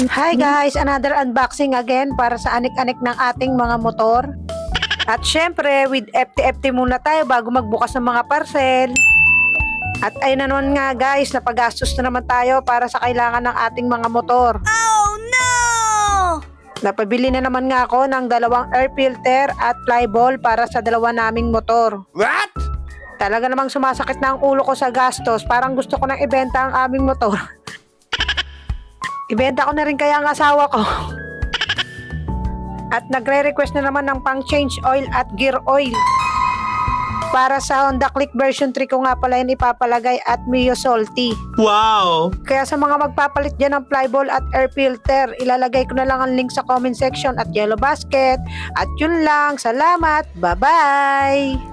Hi guys, another unboxing again para sa anik-anik ng ating mga motor. At syempre, with FT-FT muna tayo bago magbukas ng mga parcel. At ayun na naman nga guys, napagastos na naman tayo para sa kailangan ng ating mga motor. Oh no! Napabili na naman nga ako ng 2 air filter at flyball para sa 2 naming motor. What? Talaga namang sumasakit na ang ulo ko sa gastos. Parang gusto ko nang ibenta ang aming motor. Ibenta ko na rin kaya ang asawa ko. At nagre-request na naman ng pang change oil at gear oil. Para sa Honda Click version 3 ko nga pala yun ipapalagay at Mio Salty. Wow! Kaya sa mga magpapalit dyan ng flyball at air filter, ilalagay ko na lang ang link sa comment section at yellow basket. At yun lang, salamat, bye-bye!